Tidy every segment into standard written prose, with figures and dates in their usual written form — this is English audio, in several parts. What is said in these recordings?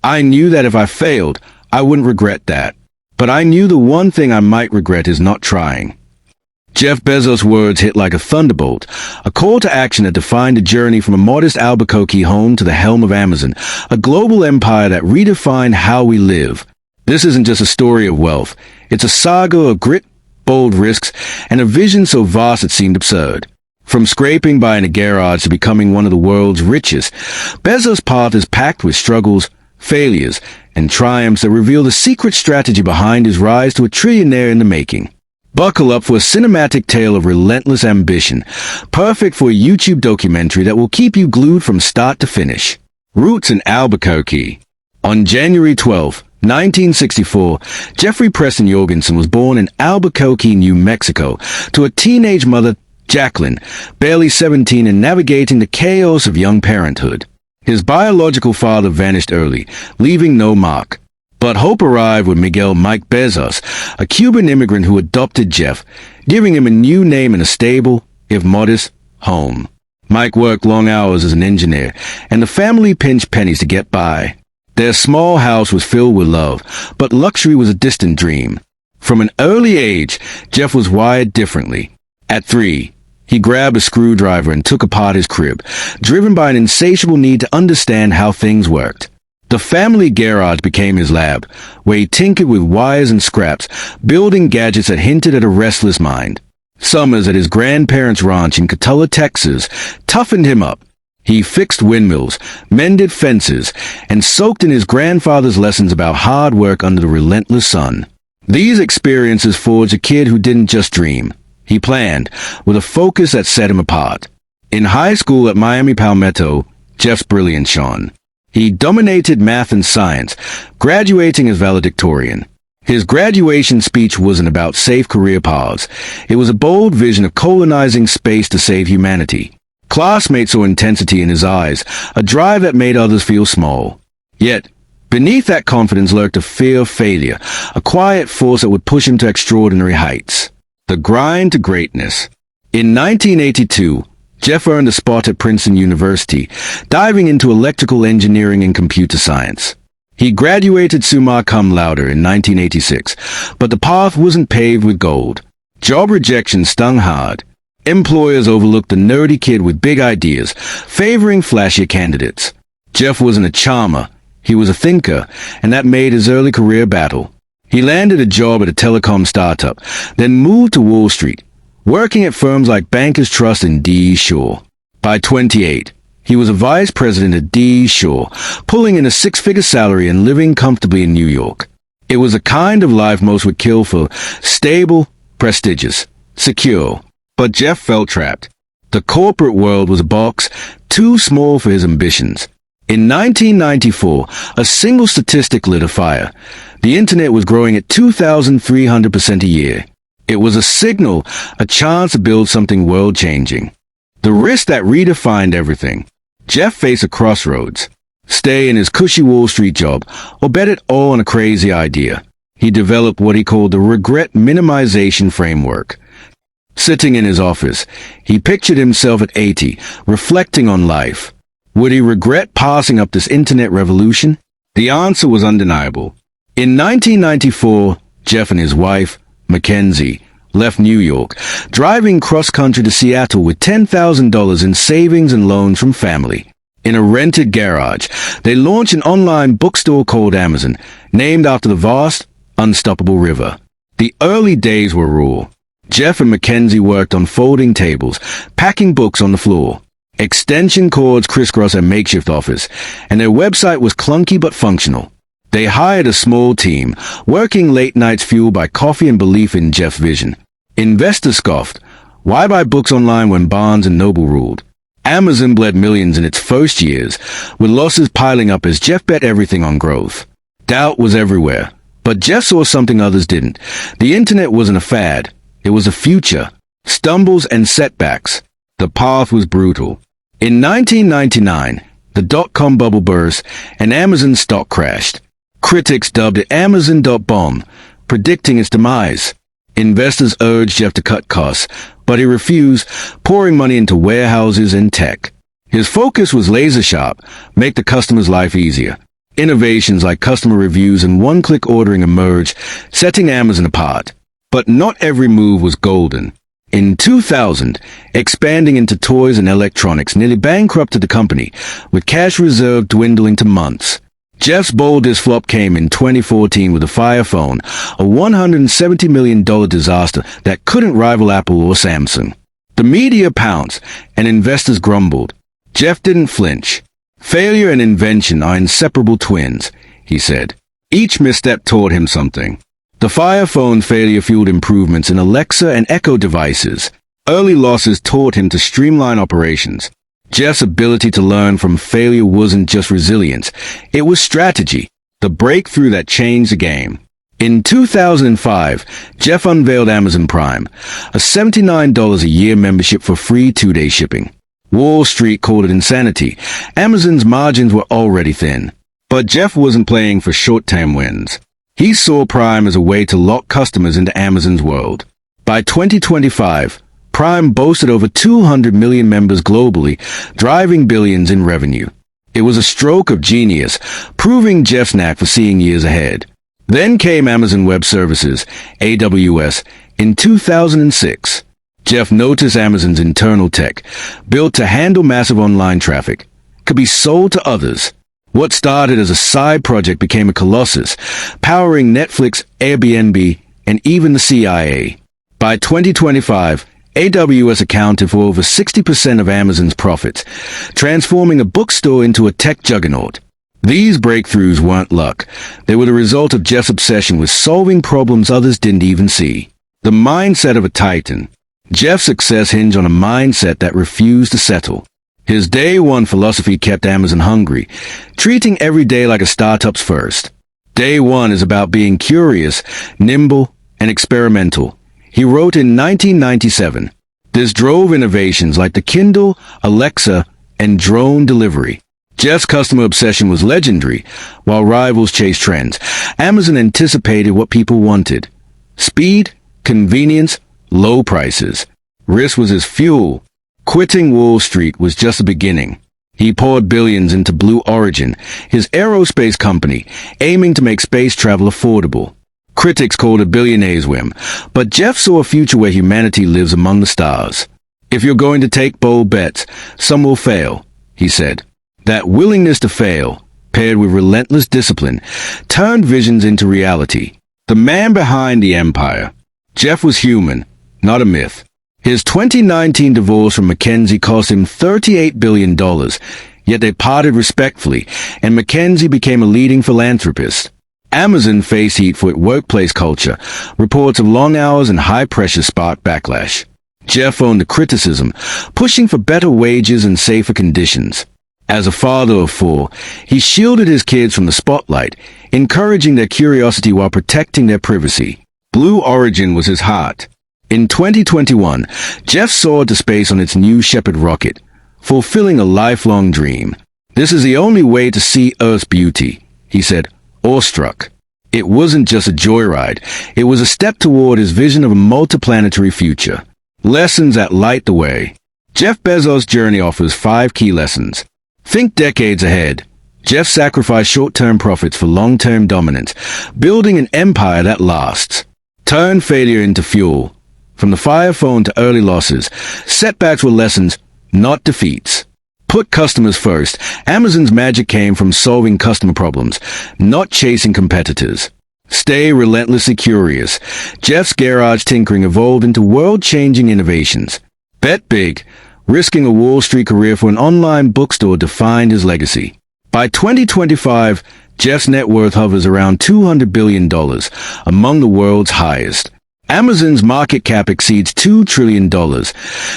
I knew that if I failed, I wouldn't regret that. But I knew the one thing I might regret is not trying. Jeff Bezos' words hit like a thunderbolt, a call to action that defined a journey from a modest Albuquerque home to the helm of Amazon, a global empire that redefined how we live. This isn't just a story of wealth. It's a saga of grit, bold risks, and a vision so vast it seemed absurd. From scraping by in a garage to becoming one of the world's richest, Bezos' path is packed with struggles, failures, and triumphs that reveal the secret strategy behind his rise to a trillionaire in the making. Buckle up for a cinematic tale of relentless ambition, perfect for a YouTube documentary that will keep you glued from start to finish. Roots in Albuquerque. On January 12, 1964, Jeffrey Preston Jorgensen was born in Albuquerque, New Mexico, to a teenage mother, Jacqueline, barely 17 and navigating the chaos of young parenthood. His biological father vanished early, leaving no mark. But hope arrived with Miguel Mike Bezos, a Cuban immigrant who adopted Jeff, giving him a new name and a stable, if modest, home. Mike worked long hours as an engineer, and the family pinched pennies to get by. Their small house was filled with love, but luxury was a distant dream. From an early age, Jeff was wired differently. At 3, he grabbed a screwdriver and took apart his crib, driven by an insatiable need to understand how things worked. The family garage became his lab, where he tinkered with wires and scraps, building gadgets that hinted at a restless mind. Summers at his grandparents' ranch in Cotulla, Texas, toughened him up. He fixed windmills, mended fences, and soaked in his grandfather's lessons about hard work under the relentless sun. These experiences forged a kid who didn't just dream. He planned, with a focus that set him apart. In high school at Miami Palmetto, Jeff's brilliance shone. He dominated math and science, graduating as valedictorian. His graduation speech wasn't about safe career paths. It was a bold vision of colonizing space to save humanity. Classmates saw intensity in his eyes, a drive that made others feel small. Yet, beneath that confidence lurked a fear of failure, a quiet force that would push him to extraordinary heights. The grind to greatness. In 1982, Jeff earned a spot at Princeton University, diving into electrical engineering and computer science. He graduated summa cum laude in 1986, but the path wasn't paved with gold. Job rejection stung hard. Employers overlooked the nerdy kid with big ideas, favoring flashier candidates. Jeff wasn't a charmer, he was a thinker, and that made his early career battle. He landed a job at a telecom startup, then moved to Wall Street, working at firms like Bankers Trust and D. Shaw. By 28, he was a vice president at D. Shaw, pulling in a 6-figure salary and living comfortably in New York. It was a kind of life most would kill for: stable, prestigious, secure. But Jeff felt trapped. The corporate world was a box too small for his ambitions. In 1994, a single statistic lit a fire. The internet was growing at 2,300% a year. It was a signal, a chance to build something world-changing. The risk that redefined everything. Jeff faced a crossroads. Stay in his cushy Wall Street job, or bet it all on a crazy idea. He developed what he called the regret minimization framework. Sitting in his office, he pictured himself at 80, reflecting on life. Would he regret passing up this internet revolution? The answer was undeniable. In 1994, Jeff and his wife, Mackenzie, left New York, driving cross-country to Seattle with $10,000 in savings and loans from family. In a rented garage, they launched an online bookstore called Amazon, named after the vast, unstoppable river. The early days were raw. Jeff and Mackenzie worked on folding tables, packing books on the floor. Extension cords crisscrossed their makeshift office, and their website was clunky but functional. They hired a small team, working late nights fueled by coffee and belief in Jeff's vision. Investors scoffed. Why buy books online when Barnes and Noble ruled? Amazon bled millions in its first years, with losses piling up as Jeff bet everything on growth. Doubt was everywhere, but Jeff saw something others didn't. The internet wasn't a fad. It was a future. Stumbles and setbacks. The path was brutal. In 1999, the dot-com bubble burst and Amazon stock crashed. Critics dubbed it Amazon.bomb, predicting its demise. Investors urged Jeff to cut costs, but he refused, pouring money into warehouses and tech. His focus was laser-sharp: make the customer's life easier. Innovations like customer reviews and one-click ordering emerged, setting Amazon apart. But not every move was golden. In 2000, expanding into toys and electronics nearly bankrupted the company, with cash reserve dwindling to months. Jeff's boldest flop came in 2014 with the Fire Phone, a $170 million disaster that couldn't rival Apple or Samsung. The media pounced, and investors grumbled. Jeff didn't flinch. "Failure and invention are inseparable twins," he said. Each misstep taught him something. The Fire Phone failure fueled improvements in Alexa and Echo devices. Early losses taught him to streamline operations. Jeff's ability to learn from failure wasn't just resilience, it was strategy, the breakthrough that changed the game. In 2005, Jeff unveiled Amazon Prime, a $79 a year membership for free 2-day shipping. Wall Street called it insanity. Amazon's margins were already thin. But Jeff wasn't playing for short-term wins. He saw Prime as a way to lock customers into Amazon's world. By 2025, Prime boasted over 200 million members globally, driving billions in revenue. It was a stroke of genius, proving Jeff's knack for seeing years ahead. Then came Amazon Web Services, AWS, in 2006. Jeff noticed Amazon's internal tech, built to handle massive online traffic, could be sold to others. What started as a side project became a colossus, powering Netflix, Airbnb, and even the CIA. By 2025, AWS accounted for over 60% of Amazon's profits, transforming a bookstore into a tech juggernaut. These breakthroughs weren't luck. They were the result of Jeff's obsession with solving problems others didn't even see. The mindset of a titan. Jeff's success hinged on a mindset that refused to settle. His day one philosophy kept Amazon hungry, treating every day like a startup's first. Day one is about being curious, nimble, and experimental. He wrote in 1997. This drove innovations like the Kindle, Alexa, and drone delivery. Jeff's customer obsession was legendary. While rivals chased trends, Amazon anticipated what people wanted. Speed, convenience, low prices. Risk was his fuel. Quitting Wall Street was just the beginning. He poured billions into Blue Origin, his aerospace company, aiming to make space travel affordable. Critics called it Billionaire's whim, but Jeff saw a future where humanity lives among the stars. "If you're going to take bold bets, some will fail," he said. That willingness to fail, paired with relentless discipline, turned visions into reality. The man behind the empire. Jeff was human, not a myth. His 2019 divorce from Mackenzie cost him $38 billion, yet they parted respectfully, and Mackenzie became a leading philanthropist. Amazon faced heat for its workplace culture. Reports of long hours and high pressure sparked backlash. Jeff owned the criticism, pushing for better wages and safer conditions. As a father of 4, he shielded his kids from the spotlight, encouraging their curiosity while protecting their privacy. Blue Origin was his heart. In 2021, Jeff soared to space on its New Shepard rocket, fulfilling a lifelong dream. "This is the only way to see Earth's beauty," he said, awestruck. It wasn't just a joyride, it was a step toward his vision of a multiplanetary future. Lessons that light the way. Jeff Bezos' journey offers 5 key lessons. Think decades ahead. Jeff sacrificed short-term profits for long-term dominance, building an empire that lasts. Turn failure into fuel. From the Fire Phone to early losses, setbacks were lessons, not defeats. Put customers first. Amazon's magic came from solving customer problems, not chasing competitors. Stay relentlessly curious. Jeff's garage tinkering evolved into world-changing innovations. Bet big. Risking a Wall Street career for an online bookstore defined his legacy. By 2025, Jeff's net worth hovers around $200 billion, among the world's highest. Amazon's market cap exceeds $2 trillion,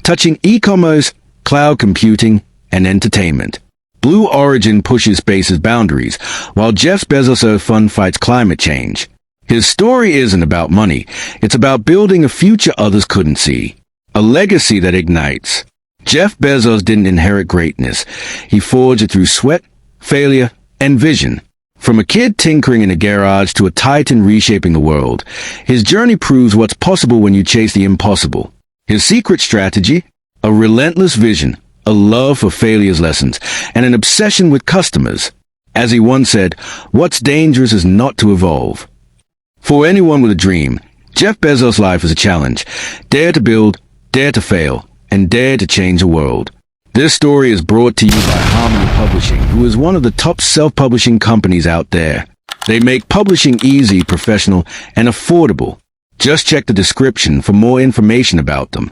touching e-commerce, cloud computing, and entertainment. Blue Origin pushes space's boundaries, while Jeff Bezos' Earth Fund fights climate change. His story isn't about money, it's about building a future others couldn't see. A legacy that ignites. Jeff Bezos didn't inherit greatness. He forged it through sweat, failure, and vision. From a kid tinkering in a garage to a titan reshaping the world, his journey proves what's possible when you chase the impossible. His secret strategy? A relentless vision, a love for failure's lessons, and an obsession with customers. As he once said, what's dangerous is not to evolve. For anyone with a dream, Jeff Bezos' life is a challenge. Dare to build, dare to fail, and dare to change the world. This story is brought to you by Harmony Publishing, who is one of the top self-publishing companies out there. They make publishing easy, professional, and affordable. Just check the description for more information about them.